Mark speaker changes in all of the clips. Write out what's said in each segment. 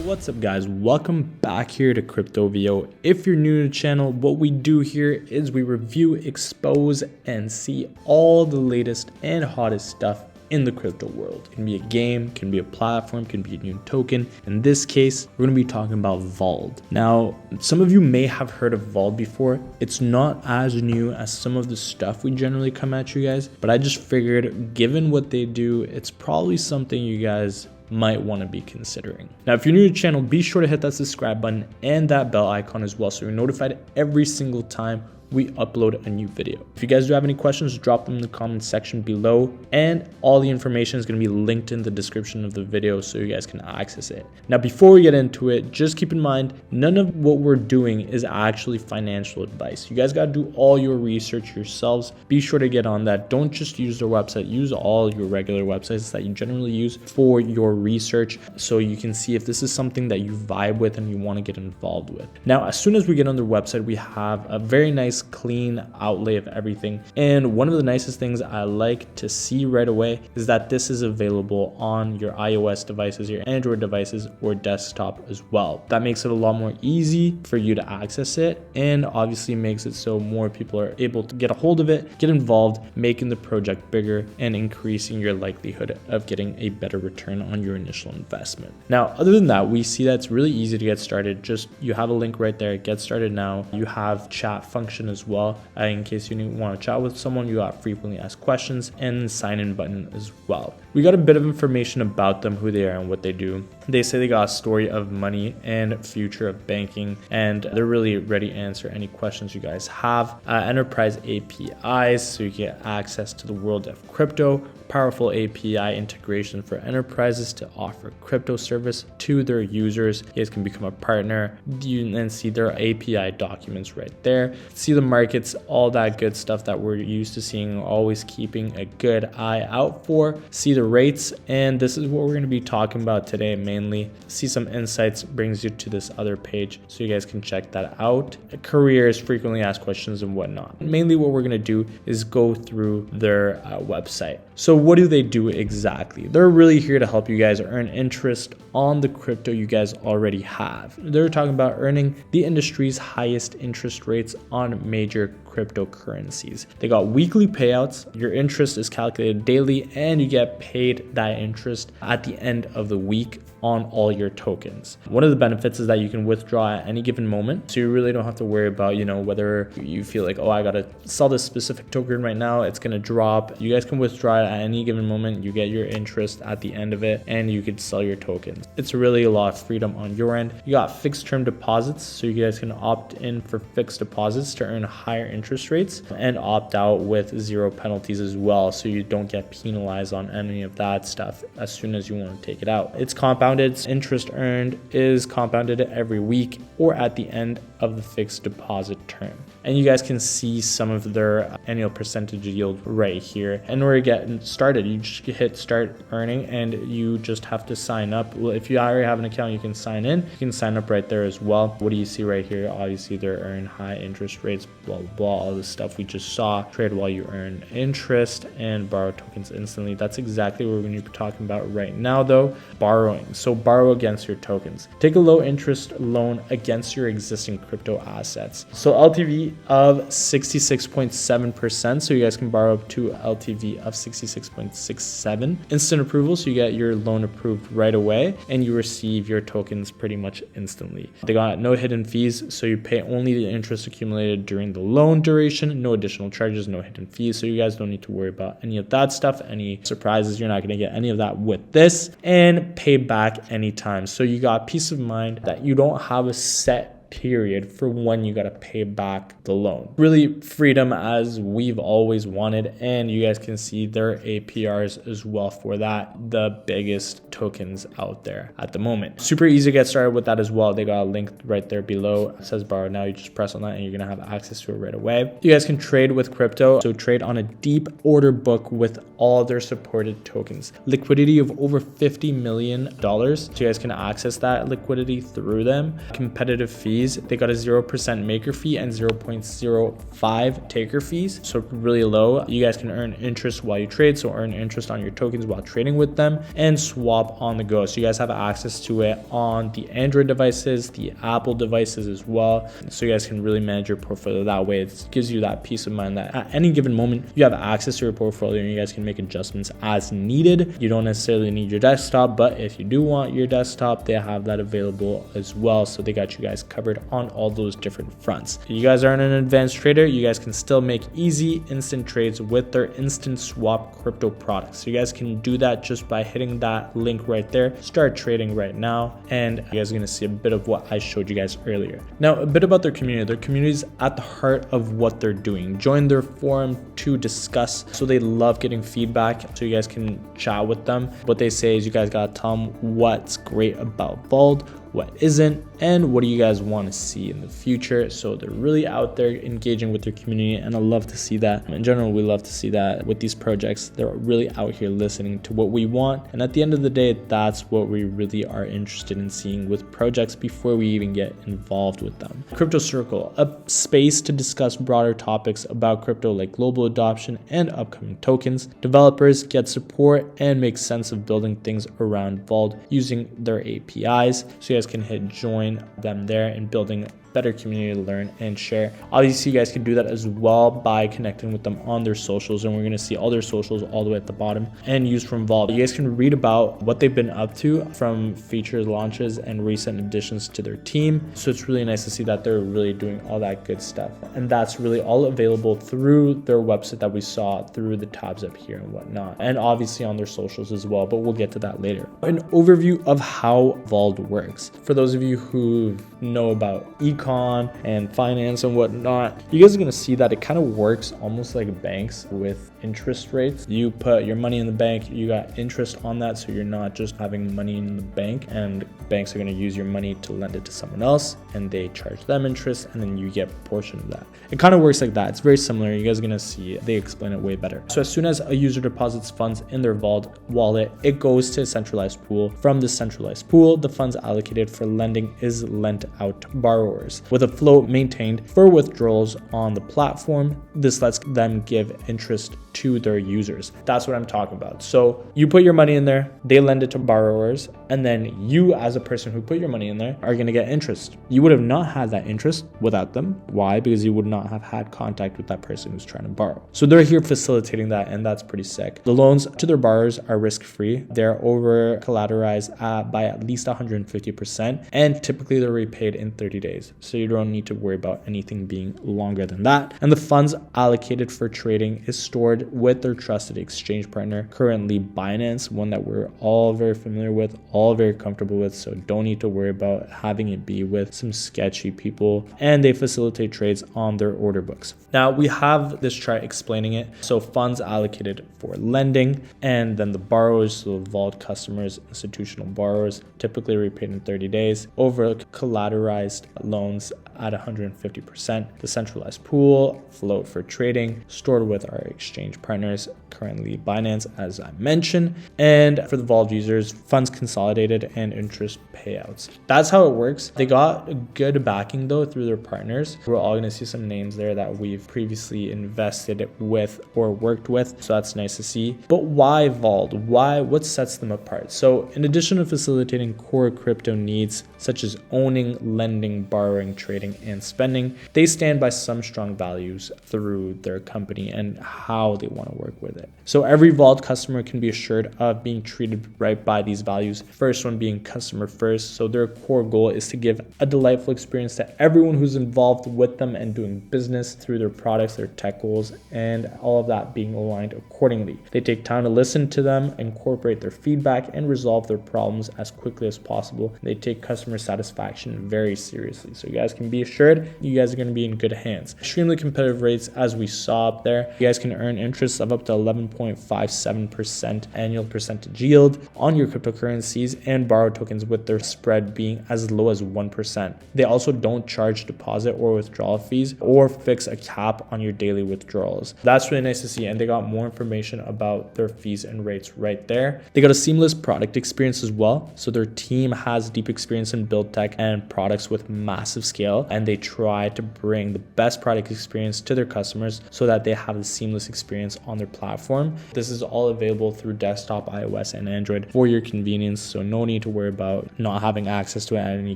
Speaker 1: What's up guys, welcome back here to Crypto VO. If you're new to the channel, what we do here is we review, expose, and see all the latest and hottest stuff in the crypto world. It can be a game, can be a platform, can be a new token. In this case, we're going to be talking about Vauld. Now, some of you may have heard of Vauld before. It's not as new as some of the stuff we generally come at you guys, but I just figured given what they do, it's probably something you guys might want to be considering. Now, if you're new to the channel, be sure to hit that subscribe button and that bell icon as well so you're notified every single time we upload a new video. If you guys do have any questions, drop them in the comment section below, and all the information is going to be linked in the description of the video so you guys can access it. Now, before we get into it, just keep in mind, none of what we're doing is actually financial advice. You guys got to do all your research yourselves. Be sure to get on that. Don't just use their website, use all your regular websites that you generally use for your research so you can see if this is something that you vibe with and you want to get involved with. Now, as soon as we get on their website, we have a very nice clean outlay of everything, and one of the nicest things I like to see right away is that this is available on your iOS devices, your Android devices, or desktop as well. That makes it a lot more easy for you to access it, and obviously makes it so more people are able to get a hold of it, get involved, making the project bigger and increasing your likelihood of getting a better return on your initial investment. Now, other than that, we see that it's really easy to get started. Just you have a link right there, get started now. You have chat function as well in case you want to chat with someone. You got frequently asked questions and sign in button as well. We got a bit of information about them, who they are and what they do. They say they got a story of money and future of banking, and they're really ready to answer any questions you guys have. Enterprise APIs, so you get access to the world of crypto. Powerful API integration for enterprises to offer crypto service to their users. You guys can become a partner. You can see their API documents right there. See the markets, all that good stuff that we're used to seeing, always keeping a good eye out for. See the rates, and this is what we're going to be talking about today mainly. See some insights, brings you to this other page so you guys can check that out. Careers, frequently asked questions, and whatnot. Mainly what we're going to do is go through their website. So what do they do exactly? They're really here to help you guys earn interest on the crypto you guys already have. They're talking about earning the industry's highest interest rates on major cryptocurrencies. They got weekly payouts. Your interest is calculated daily, and you get paid that interest at the end of the week on all your tokens. One of the benefits is that you can withdraw at any given moment. So you really don't have to worry about, whether you feel like, oh, I gotta sell this specific token right now, it's gonna drop. You guys can withdraw it at any given moment. You get your interest at the end of it, and you could sell your tokens. It's really a lot of freedom on your end. You got fixed term deposits, so you guys can opt in for fixed deposits to earn higher interest rates, and opt out with zero penalties as well, so you don't get penalized on any of that stuff as soon as you want to take it out. It's compounded. Interest earned is compounded every week or at the end of the fixed deposit term. And you guys can see some of their annual percentage yield right here. And we're getting started. You just hit start earning, and you just have to sign up. Well, if you already have an account, you can sign in. You can sign up right there as well. What do you see right here? Obviously, they're earning high interest rates, blah, blah, blah, all the stuff we just saw. Trade while you earn interest and borrow tokens instantly. That's exactly what we're going to be talking about right now, though. Borrowing. So borrow against your tokens. Take a low interest loan against your existing crypto assets. So LTV of 66.7%. So you guys can borrow up to LTV of 66.67. Instant approval. So you get your loan approved right away, and you receive your tokens pretty much instantly. They got no hidden fees. So you pay only the interest accumulated during the loan duration. No additional charges, no hidden fees. So you guys don't need to worry about any of that stuff. Any surprises, you're not going to get any of that with this, and pay back anytime. So you got peace of mind that you don't have a set period for when you got to pay back the loan. Really freedom as we've always wanted, and you guys can see their APRs as well for that, the biggest tokens out there at the moment. Super easy to get started with that as well. They got a link right there below. It says borrow now. You just press on that and you're going to have access to it right away. You guys can trade with crypto. So trade on a deep order book with all their supported tokens. Liquidity of over $50 million. So you guys can access that liquidity through them. Competitive fees. fees. They got a 0% maker fee and 0.05 taker fees. So really low. You guys can earn interest while you trade. So earn interest on your tokens while trading with them and swap on the go. So you guys have access to it on the Android devices, the Apple devices as well. So you guys can really manage your portfolio that way. It gives you that peace of mind that at any given moment you have access to your portfolio and you guys can make adjustments as needed. You don't necessarily need your desktop, but if you do want your desktop, they have that available as well. So they got you guys covered on all those different fronts. If you guys aren't an advanced trader, you guys can still make easy instant trades with their instant swap crypto products. So you guys can do that just by hitting that link right there. Start trading right now, and you guys are going to see a bit of what I showed you guys earlier. Now, a bit about their community. Their community is at the heart of what they're doing. Join their forum to discuss. So they love getting feedback, so you guys can chat with them. What they say is you guys got to tell them what's great about Vauld, what isn't, and what do you guys want to see in the future. So they're really out there engaging with their community, and I love to see that. In general, we love to see that with these projects. They're really out here listening to what we want, and at the end of the day, that's what we really are interested in seeing with projects before we even get involved with them. Crypto Circle, a space to discuss broader topics about crypto like global adoption and upcoming tokens. Developers get support and make sense of building things around Vauld using their APIs. So you guys can hit join them there and building better community to learn and share. Obviously, you guys can do that as well by connecting with them on their socials, and we're going to see all their socials all the way at the bottom and use from Vauld. You guys can read about what they've been up to from feature launches and recent additions to their team. So it's really nice to see that they're really doing all that good stuff, and that's really all available through their website that we saw through the tabs up here and whatnot, and obviously on their socials as well, but we'll get to that later. An overview of how Vauld works. For those of you who know about econ and finance and whatnot, you guys are going to see that it kind of works almost like banks with interest rates. You put your money in the bank, you got interest on that, so you're not just having money in the bank, and banks are going to use your money to lend it to someone else, and they charge them interest, and then you get a portion of that. It kind of works like that. It's very similar. You guys are going to see they explain it way better. So as soon as a user deposits funds in their Vauld wallet, it goes to a centralized pool. From this centralized pool, the funds allocated for lending is lent out to borrowers, with a float maintained for withdrawals on the platform. This lets them give interest to their users. That's what I'm talking about. So you put your money in there, they lend it to borrowers, and then you as a person who put your money in there are going to get interest. You would have not had that interest without them. Why? Because you would not have had contact with that person who's trying to borrow. So they're here facilitating that, and that's pretty sick. The loans to their borrowers are risk-free. They're over collateralized by at least 150%, and typically they're repaid in 30 days. So you don't need to worry about anything being longer than that. And the funds allocated for trading is stored with their trusted exchange partner, currently Binance, one that we're all very familiar with, all very comfortable with, so don't need to worry about having it be with some sketchy people, and they facilitate trades on their order books. Now we have this chart explaining it. So funds allocated for lending, and then the borrowers, so Vault customers, institutional borrowers, typically repaid in 30 days, over collateralized loans at 150%. The centralized pool, float for trading, stored with our exchange partners, currently Binance, as I mentioned. And for the Vault users, funds consolidated and interest payouts. That's how it works. They got a good backing though through their partners. We're all going to see some names there that we've previously invested with or worked with. So that's nice to see. But why Vault? What sets them apart? So in addition to facilitating core crypto needs such as owning, lending, borrowing, trading, and spending, they stand by some strong values through their company and how they want to work with it. So every Vault customer can be assured of being treated right by these values. First one being customer first. So their core goal is to give a delightful experience to everyone who's involved with them and doing business through their products, their tech goals, and all of that being aligned accordingly. They take time to listen to them, incorporate their feedback, and resolve their problems as quickly as possible. They take customer satisfaction very seriously. So you guys can be assured you guys are going to be in good hands. Extremely competitive rates as we saw up there. You guys can earn interest of up to 11.57% annual percentage yield on your cryptocurrencies and borrow tokens, with their spread being as low as 1%. They also don't charge deposit or withdrawal fees or fix a cap on your daily withdrawals. That's really nice to see, and they got more information about their fees and rates right there. They got a seamless product experience as well. So their team has deep experience in build tech and products with massive massive scale, and they try to bring the best product experience to their customers so that they have a seamless experience on their platform. This is all available through desktop, iOS, and Android for your convenience, so no need to worry about not having access to it at any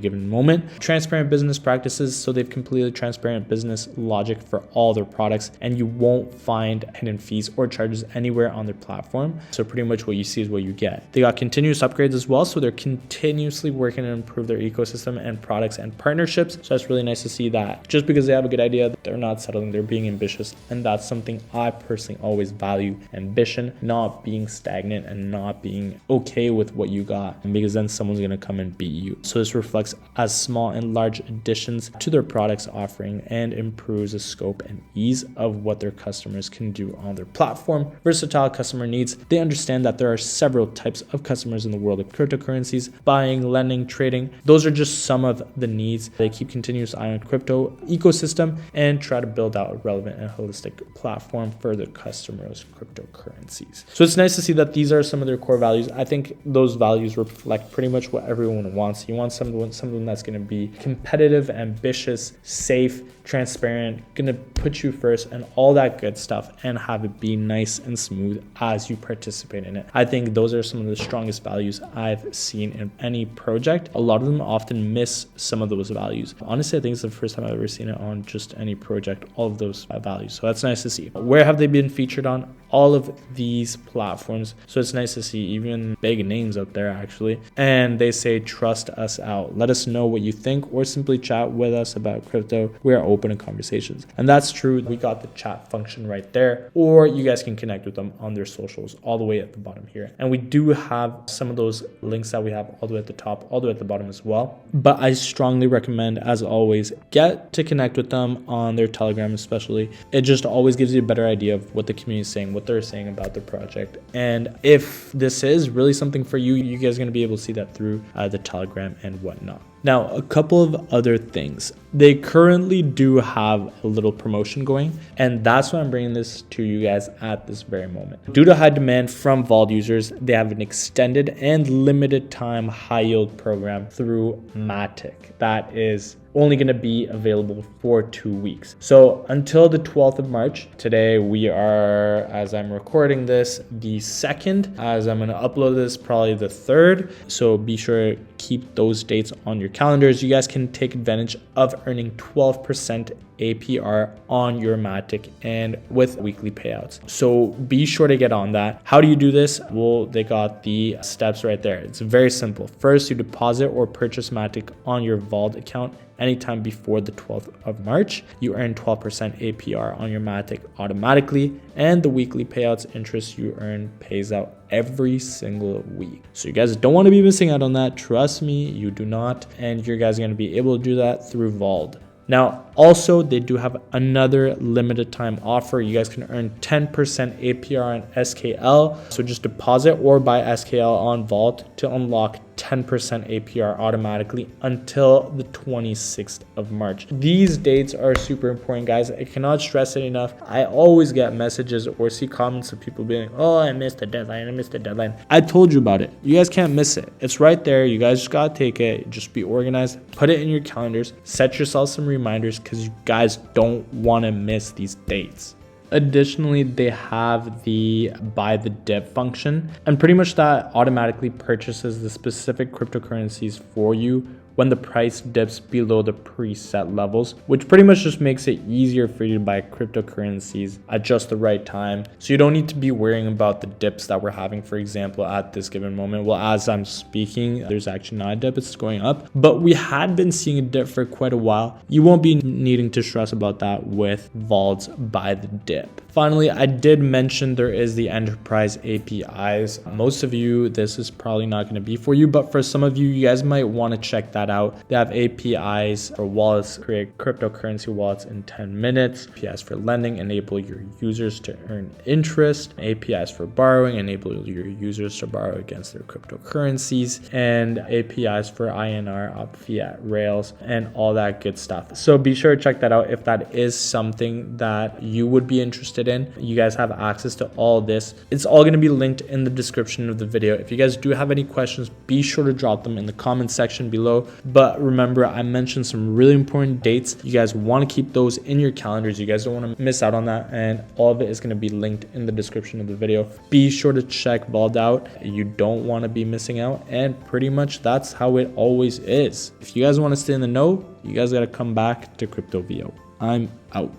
Speaker 1: given moment. Transparent business practices, so they've completely transparent business logic for all their products, and you won't find hidden fees or charges anywhere on their platform. So pretty much what you see is what you get. They got continuous upgrades as well, so they're continuously working to improve their ecosystem and products and partnerships. So that's really nice to see that just because they have a good idea, they're not settling, they're being ambitious. And that's something I personally always value: ambition, not being stagnant and not being okay with what you got, because then someone's going to come and beat you. So this reflects as small and large additions to their products offering and improves the scope and ease of what their customers can do on their platform. Versatile customer needs. They understand that there are several types of customers in the world of cryptocurrencies: buying, lending, trading. Those are just some of the needs. They keep continuous eye on crypto ecosystem and try to build out a relevant and holistic platform for their customers' cryptocurrencies. So it's nice to see that these are some of their core values. I think those values reflect pretty much what everyone wants. You want someone that's going to be competitive, ambitious, safe, transparent, gonna put you first and all that good stuff, and have it be nice and smooth as you participate in it. I think those are some of the strongest values I've seen in any project. A lot of them often miss some of those values. Honestly, I think it's the first time I've ever seen it on just any project, all of those values. So that's nice to see. Where have they been featured on? All of these platforms. So it's nice to see even big names out there actually. And they say, trust us out. Let us know what you think, or simply chat with us about crypto. We are open to conversations. And that's true. We got the chat function right there, or you guys can connect with them on their socials all the way at the bottom here. And we do have some of those links that we have all the way at the top, all the way at the bottom as well. But I strongly recommend, as always, get to connect with them on their Telegram especially. It just always gives you a better idea of what the community is saying, what they're saying about the project. And if this is really something for you, you guys are going to be able to see that through the Telegram and whatnot. Now, a couple of other things. They currently do have a little promotion going, and that's why I'm bringing this to you guys at this very moment. Due to high demand from Vauld users, they have an extended and limited time high yield program through Matic that is only going to be available for 2 weeks. So until the 12th of March, today we are, as I'm recording this, the 2nd, as I'm going to upload this probably the 3rd. So be sure to keep those dates on your calendars. You guys can take advantage of earning 12% APR on your Matic and with weekly payouts. So be sure to get on that. How do you do this? Well, they got the steps right there. It's very simple. First, you deposit or purchase Matic on your Vauld account anytime before the 12th of March. You earn 12% APR on your Matic automatically, and the weekly payouts interest you earn pays out every single week. So you guys don't want to be missing out on that. Trust me, you do not. And you guys are going to be able to do that through Vauld. Now, also, they do have another limited time offer. You guys can earn 10% APR on SKL. So just deposit or buy SKL on Vault to unlock 10% APR automatically until the 26th of March. These dates are super important, guys. I cannot stress it enough. I always get messages or see comments of people being, oh, I missed the deadline. I told you about it. You guys can't miss it. It's right there. You guys just gotta take it. Just be organized. Put it in your calendars. Set yourself some reminders because you guys don't want to miss these dates. Additionally, they have the buy the dip function, and pretty much that automatically purchases the specific cryptocurrencies for you when the price dips below the preset levels, which pretty much just makes it easier for you to buy cryptocurrencies at just the right time. So you don't need to be worrying about the dips that we're having, for example, at this given moment. Well, as I'm speaking, there's actually not a dip, it's going up, but we had been seeing a dip for quite a while. You won't be needing to stress about that with Vauld's buy the dip. Finally, I did mention there is the enterprise APIs. Most of you, this is probably not going to be for you, but for some of you, you guys might want to check that out. They have APIs for wallets, create cryptocurrency wallets in 10 minutes, APIs for lending, enable your users to earn interest, APIs for borrowing, enable your users to borrow against their cryptocurrencies, and APIs for INR, up fiat rails, and all that good stuff. So be sure to check that out if that is something that you would be interested in. You guys have access to all this. It's all going to be linked in the description of the video. If you guys do have any questions, be sure to drop them in the comment section below. But remember, I mentioned some really important dates. You guys want to keep those in your calendars. You guys don't want to miss out on that, and all of it is going to be linked in the description of the video. Be sure to check Vauld out. You don't want to be missing out, and pretty much that's how it always is. If you guys want to stay in the know, you guys got to come back to Crypto VO. I'm out.